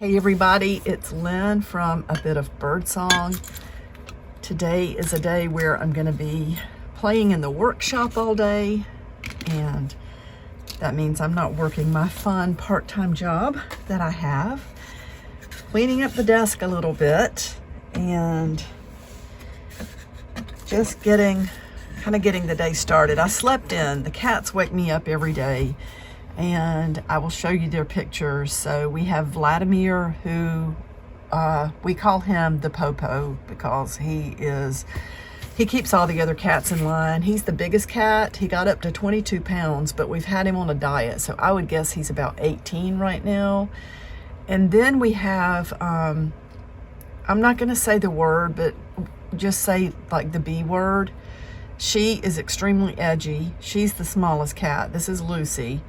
Hey everybody, it's Lynn from A Bit of Birdsong. Today is a day where I'm going to be playing in the workshop all day, and that means I'm not working my fun part-time job that I have. Cleaning up the desk a little bit and just getting the day started. I slept in. The cats wake me up every day, and I will show you their pictures. So we have Vladimir, who we call him the Popo because he keeps all the other cats in line. He's the biggest cat. He got up to 22 pounds, but we've had him on a diet, so I would guess he's about 18 right now. And then we have, I'm not gonna say the word, but just say like the B word. She is extremely edgy. She's the smallest cat. This is Lucy.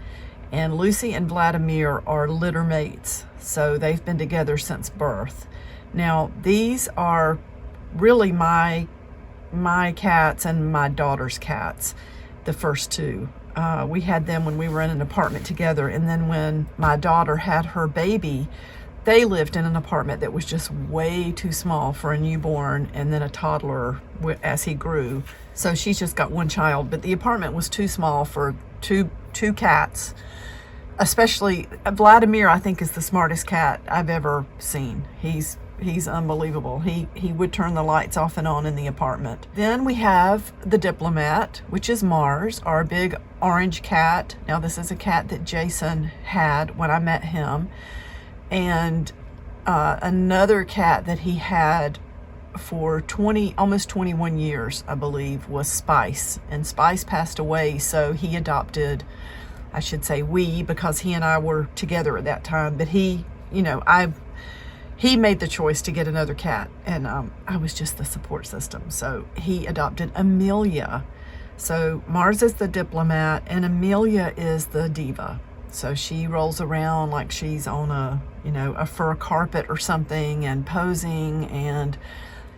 And Lucy and Vladimir are litter mates, so they've been together since birth. Now, these are really my cats and my daughter's cats, the first two. We had them when we were in an apartment together, and then when my daughter had her baby, they lived in an apartment that was just way too small for a newborn and then a toddler as he grew. So she's just got one child, but the apartment was too small for two cats. Especially Vladimir, I think, is the smartest cat I've ever seen. He's unbelievable. He would turn the lights off and on in the apartment. Then we have the Diplomat, which is Mars, our big orange cat. Now this is a cat that Jason had when I met him. And another cat that he had for almost 21 years, I believe, was Spice. And Spice passed away, so he adopted, I should say we, because he and I were together at that time. But he made the choice to get another cat, and I was just the support system. So he adopted Amelia. So Mars is the Diplomat, and Amelia is the diva. So she rolls around like she's on a fur carpet or something and posing, and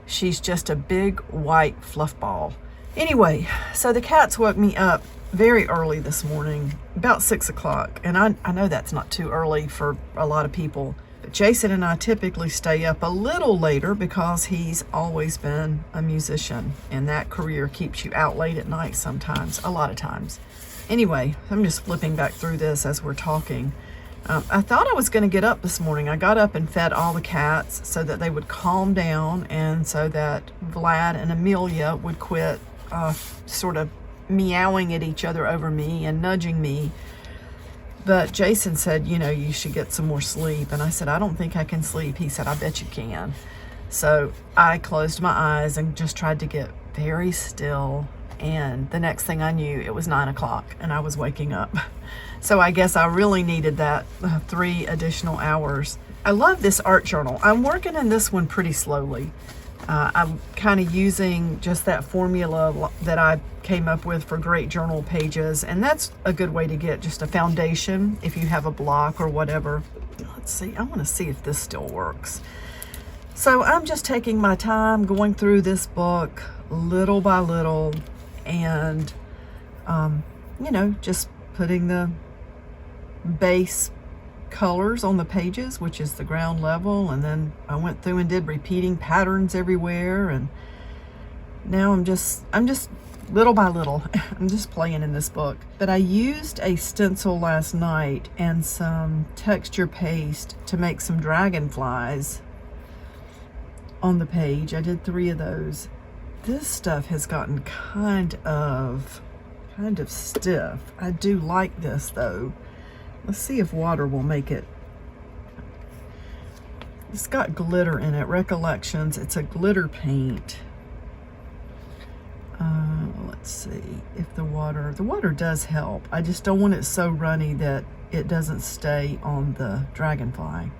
she's just a big white fluff ball. Anyway, so the cats woke me up very early this morning, about 6 o'clock. And I know that's not too early for a lot of people, but Jason and I typically stay up a little later because he's always been a musician, and that career keeps you out late at night sometimes, a lot of times. Anyway, I'm just flipping back through this as we're talking. I thought I was going to get up this morning. I got up and fed all the cats so that they would calm down, and so that Vlad and Amelia would quit sort of meowing at each other over me and nudging me. But Jason said, you should get some more sleep. And I said, I don't think I can sleep. He said, I bet you can. So I closed my eyes and just tried to get very still. And the next thing I knew, it was 9 o'clock and I was waking up. So I guess I really needed that 3 additional hours. I love this art journal. I'm working in this one pretty slowly. I'm kind of using just that formula that I came up with for great journal pages, and that's a good way to get just a foundation if you have a block or whatever. Let's see, I want to see if this still works. So I'm just taking my time going through this book little by little, and just putting the base colors on the pages, which is the ground level, and then I went through and did repeating patterns everywhere, and now I'm just little by little I'm just playing in this book. But I used a stencil last night and some texture paste to make some dragonflies on the page. I did 3 of those. This stuff has gotten kind of stiff. I do like this though. Let's see if water will make it. It's got glitter in it. Recollections. It's a glitter paint. Let's see if the water does help. I just don't want it so runny that it doesn't stay on the dragonfly.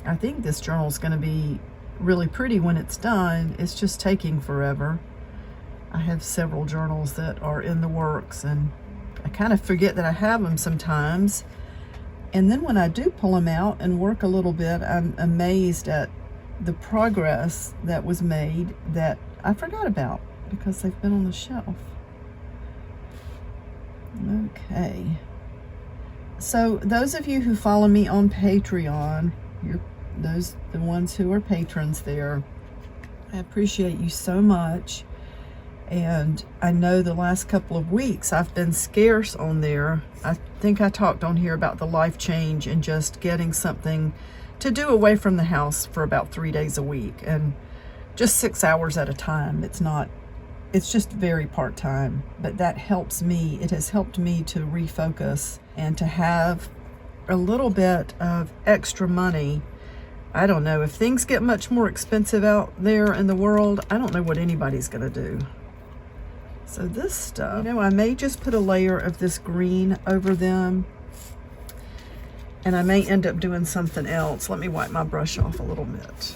I think this journal is going to be really pretty when it's done. It's just taking forever. I have several journals that are in the works, and I kind of forget that I have them sometimes. And then when I do pull them out and work a little bit, I'm amazed at the progress that was made that I forgot about because they've been on the shelf. Okay. So those of you who follow me on Patreon, the ones who are patrons there, I appreciate you so much. And I know the last couple of weeks I've been scarce on there. I think I talked on here about the life change and just getting something to do away from the house for about 3 days a week, and just 6 hours at a time. It's just very part-time, but that helps me. It has helped me to refocus and to have a little bit of extra money. I don't know, if things get much more expensive out there in the world, I don't know what anybody's gonna do. So this stuff, I may just put a layer of this green over them, and I may end up doing something else. Let me wipe my brush off a little bit.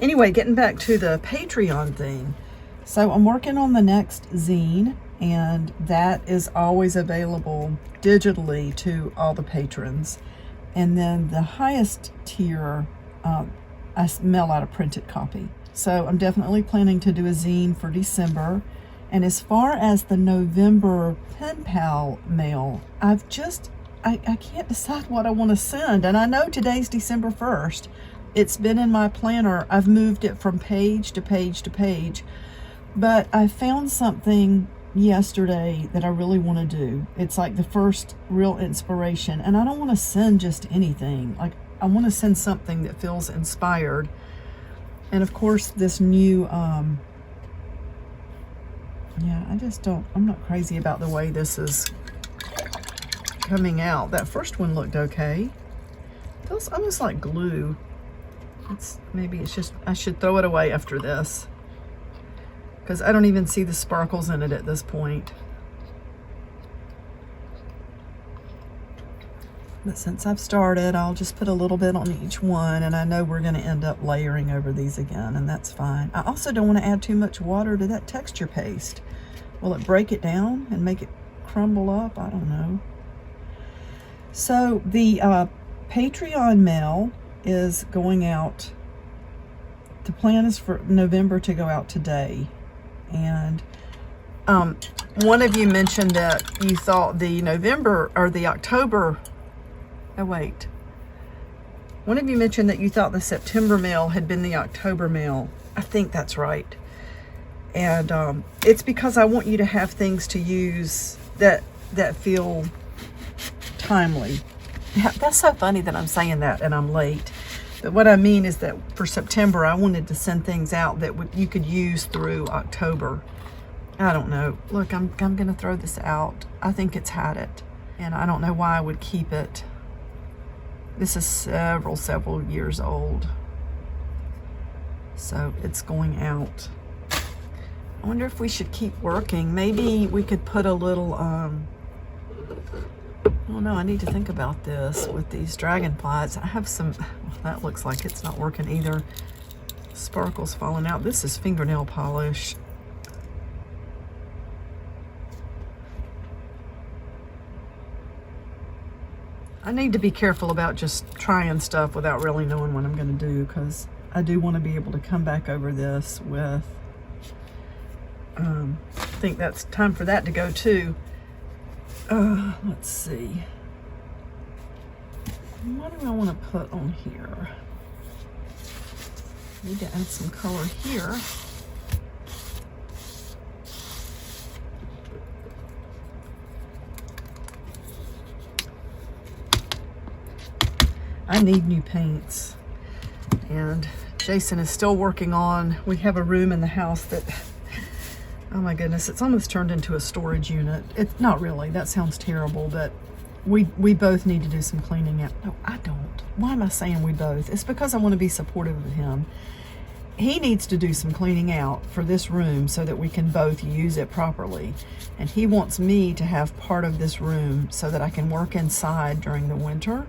Anyway, getting back to the Patreon thing. So I'm working on the next zine, and that is always available digitally to all the patrons. And then the highest tier, I mail out a printed copy. So I'm definitely planning to do a zine for December. And as far as the November pen pal mail, I can't decide what I want to send. And I know today's December 1st. It's been in my planner. I've moved it from page to page to page. But I found something yesterday that I really want to do. It's like the first real inspiration. And I don't want to send just anything. Like, I want to send something that feels inspired. And of course, this new, I'm not crazy about the way this is coming out. That first one looked okay. It feels almost like glue. Maybe it's just, I should throw it away after this, because I don't even see the sparkles in it at this point. But since I've started, I'll just put a little bit on each one, and I know we're going to end up layering over these again, and that's fine. I also don't want to add too much water to that texture paste. Will it break it down and make it crumble up? I don't know. So the Patreon mail is going out. The plan is for November to go out today. And one of you mentioned that you thought the November or the October, oh wait. One of you mentioned that you thought the September mail had been the October mail. I think that's right. And it's because I want you to have things to use that feel timely. Yeah, that's so funny that I'm saying that and I'm late. But what I mean is that for September, I wanted to send things out that you could use through October. I don't know. Look, I'm going to throw this out. I think it's had it. And I don't know why I would keep it. This is several years old. So it's going out. I wonder if we should keep working. Maybe we could put a little, I don't know, I need to think about this with these dragonflies. I have some, well, that looks like it's not working either. Sparkles falling out. This is fingernail polish. I need to be careful about just trying stuff without really knowing what I'm going to do, because I do want to be able to come back over this with, I think that's time for that to go too. Let's see. What do I want to put on here? Need to add some color here. I need new paints, and Jason is still working on, we have a room in the house that, oh my goodness, it's almost turned into a storage unit. It's not really, that sounds terrible, but we both need to do some cleaning out. No, I don't. Why am I saying we both? It's because I want to be supportive of him. He needs to do some cleaning out for this room so that we can both use it properly. And he wants me to have part of this room so that I can work inside during the winter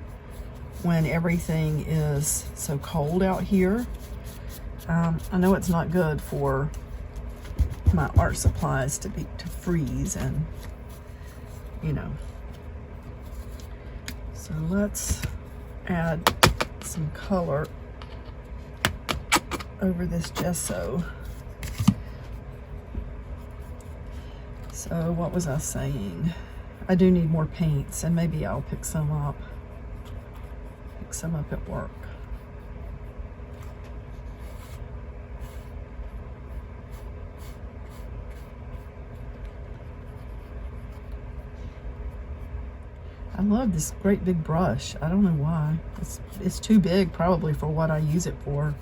when everything is so cold out here. I know it's not good for my art supplies to freeze, and you know. So let's add some color over this gesso. So what was I saying? I do need more paints, and maybe I'll pick some up at work. I love this great big brush. I don't know why. It's too big probably for what I use it for.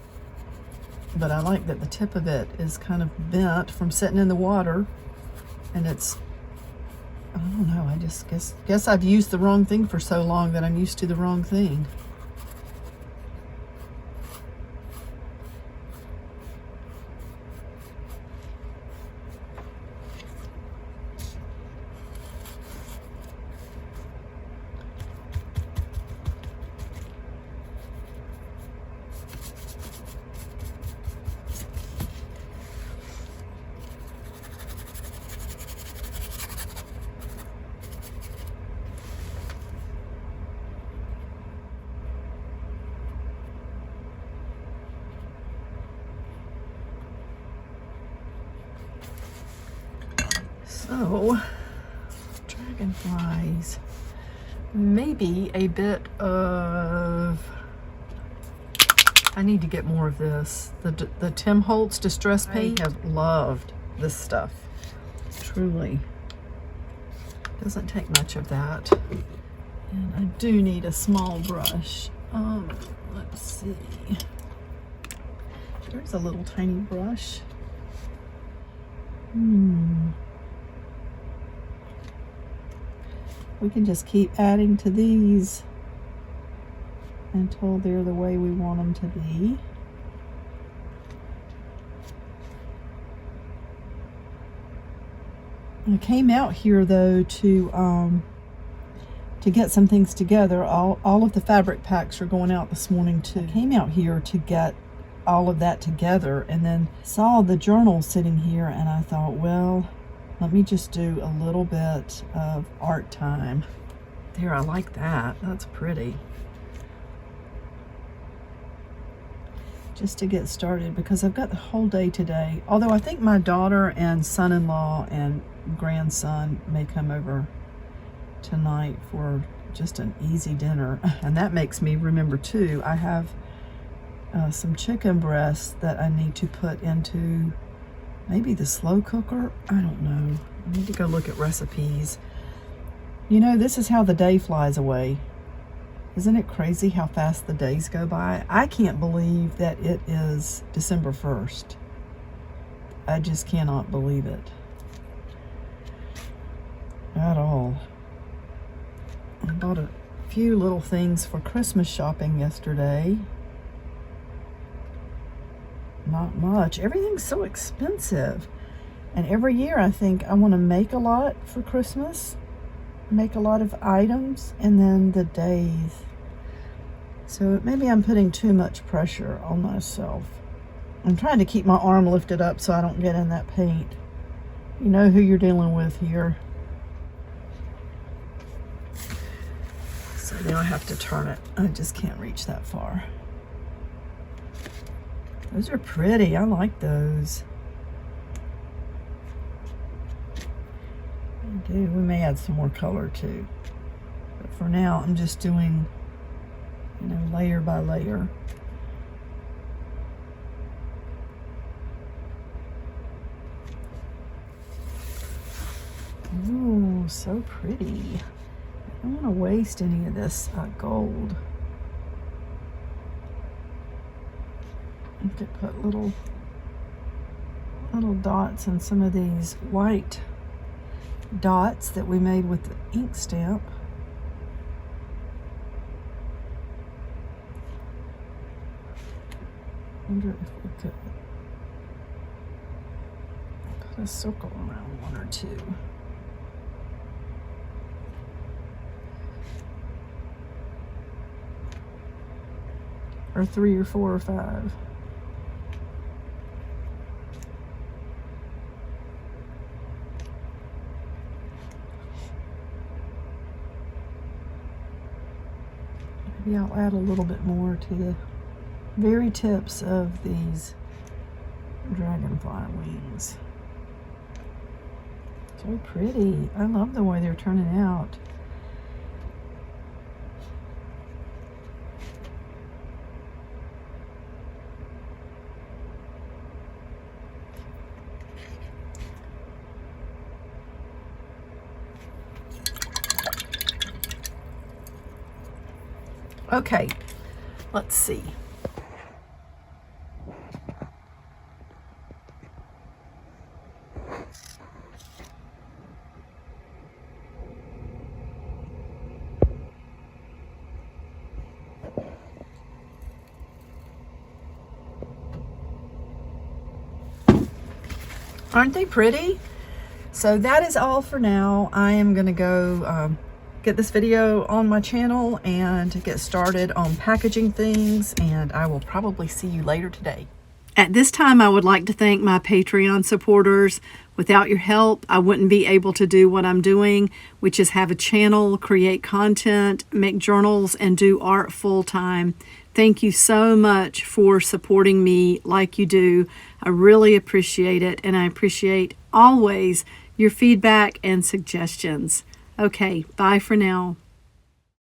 But I like that the tip of it is kind of bent from sitting in the water. And it's, I don't know, I just guess I've used the wrong thing for so long that I'm used to the wrong thing. So, dragonflies, maybe a bit of, I need to get more of this. The Tim Holtz Distress Paint. I have loved this stuff, truly. Doesn't take much of that. And I do need a small brush. Let's see. There's a little tiny brush. We can just keep adding to these until they're the way we want them to be. I came out here though to get some things together. All of the fabric packs are going out this morning too. I came out here to get all of that together and then saw the journal sitting here and I thought, well, let me just do a little bit of art time. There, I like that. That's pretty. Just to get started, because I've got the whole day today. Although I think my daughter and son-in-law and grandson may come over tonight for just an easy dinner. And that makes me remember too, I have some chicken breasts that I need to put into maybe the slow cooker. I don't know. I need to go look at recipes. You know, this is how the day flies away. Isn't it crazy how fast the days go by? I can't believe that it is December 1st. I just cannot believe it at all. I bought a few little things for Christmas shopping yesterday. Not much. Everything's so expensive. And every year I think I want to make a lot for Christmas. Make a lot of items and then the days. So maybe I'm putting too much pressure on myself. I'm trying to keep my arm lifted up so I don't get in that paint. You know who you're dealing with here. So now I have to turn it. I just can't reach that far. Those are pretty. I like those. I do. We may add some more color too. But for now, I'm just doing, you know, layer by layer. Ooh, so pretty. I don't want to waste any of this gold. I have to put little dots in some of these white dots that we made with the ink stamp. I wonder if we could put a circle around one or two. Or 3 or 4 or 5. Maybe I'll add a little bit more to the very tips of these dragonfly wings. So pretty. I love the way they're turning out. Okay, let's see. Aren't they pretty? So that is all for now. I am gonna go get this video on my channel and get started on packaging things, and I will probably see you later today. At this time, I would like to thank my Patreon supporters. Without your help, I wouldn't be able to do what I'm doing, which is have a channel, create content, make journals, and do art full time. Thank you so much for supporting me like you do. I really appreciate it, and I appreciate always your feedback and suggestions. Okay, bye for now.